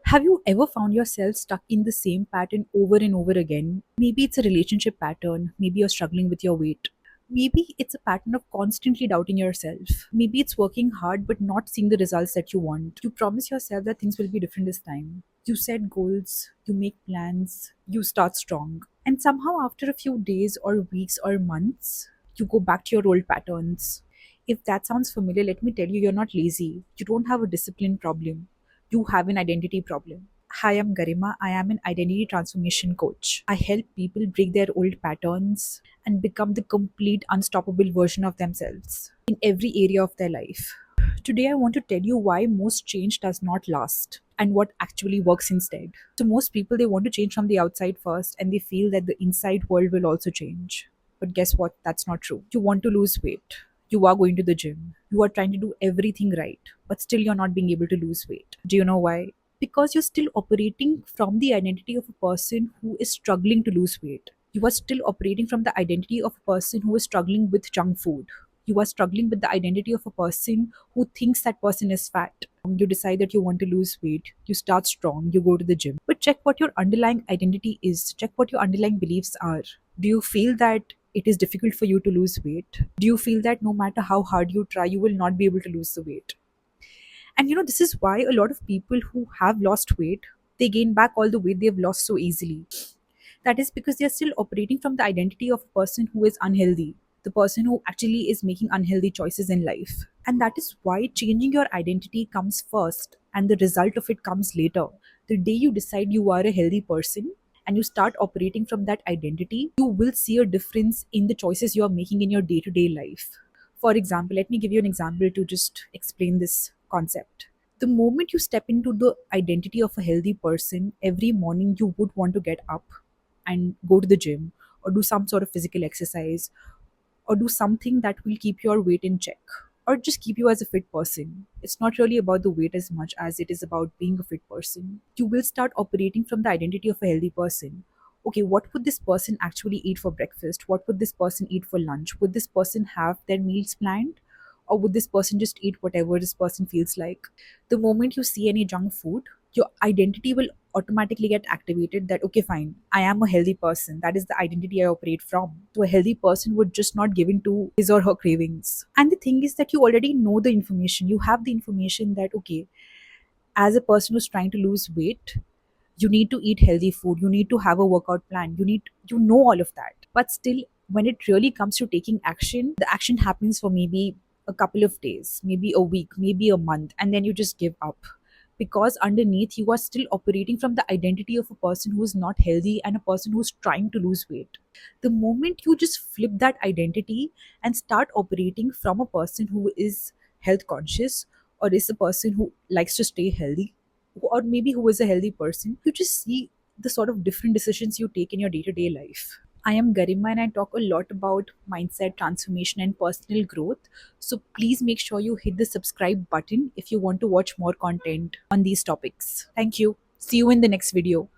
Have you ever found yourself stuck in the same pattern over and over again? Maybe it's a relationship pattern. Maybe you're struggling with your weight. Maybe it's a pattern of constantly doubting yourself. Maybe it's working hard but not seeing the results that you want. You promise yourself that things will be different this time. You set goals, you make plans, you start strong. And somehow, after a few days or weeks or months, you go back to your old patterns. If that sounds familiar, let me tell you, you're not lazy. You don't have a discipline problem. You have an identity problem. Hi, I'm Garima. I am an identity transformation coach. I help people break their old patterns and become the complete, unstoppable version of themselves in every area of their life. Today, I want to tell you why most change does not last and what actually works instead. So, most people they want to change from the outside first and they feel that the inside world will also change. But guess what? That's not true. You want to lose weight. You are going to the gym. You are trying to do everything right, but still you're not being able to lose weight. Do you know why? Because you're still operating from the identity of a person who is struggling to lose weight. You are still operating from the identity of a person who is struggling with junk food. You are struggling with the identity of a person who thinks that person is fat. You decide that you want to lose weight, you start strong, you go to the gym. But check what your underlying identity is, check what your underlying beliefs are. Do you feel that it is difficult for you to lose weight? Do you feel that no matter how hard you try, you will not be able to lose the weight? And this is why a lot of people who have lost weight, they gain back all the weight they've lost so easily. That is because they're still operating from the identity of a person who is unhealthy, the person who actually is making unhealthy choices in life. And that is why changing your identity comes first and the result of it comes later. The day you decide you are a healthy person and you start operating from that identity, you will see a difference in the choices you are making in your day to day life. For example, let me give you an example to just explain this concept. The moment you step into the identity of a healthy person, every morning you would want to get up and go to the gym or do some sort of physical exercise or do something that will keep your weight in check or just keep you as a fit person. It's not really about the weight as much as it is about being a fit person. You will start operating from the identity of a healthy person. Okay, what would this person actually eat for breakfast? What would this person eat for lunch? Would this person have their meals planned? Or would this person just eat whatever this person feels like? The moment you see any junk food, your identity will automatically get activated that, okay, fine, I am a healthy person. That is the identity I operate from. So a healthy person would just not give in to his or her cravings. And the thing is that you already know the information. You have the information that, okay, as a person who's trying to lose weight, you need to eat healthy food, you need to have a workout plan, you know all of that. But still, when it really comes to taking action, the action happens for maybe a couple of days, maybe a week, maybe a month, and then you just give up because underneath you are still operating from the identity of a person who is not healthy and a person who's trying to lose weight. The moment you just flip that identity and start operating from a person who is health conscious or is a person who likes to stay healthy or maybe who is a healthy person, you just see the sort of different decisions you take in your day to day life. I am Garima and I talk a lot about mindset transformation and personal growth. So please make sure you hit the subscribe button if you want to watch more content on these topics. Thank you. See you in the next video.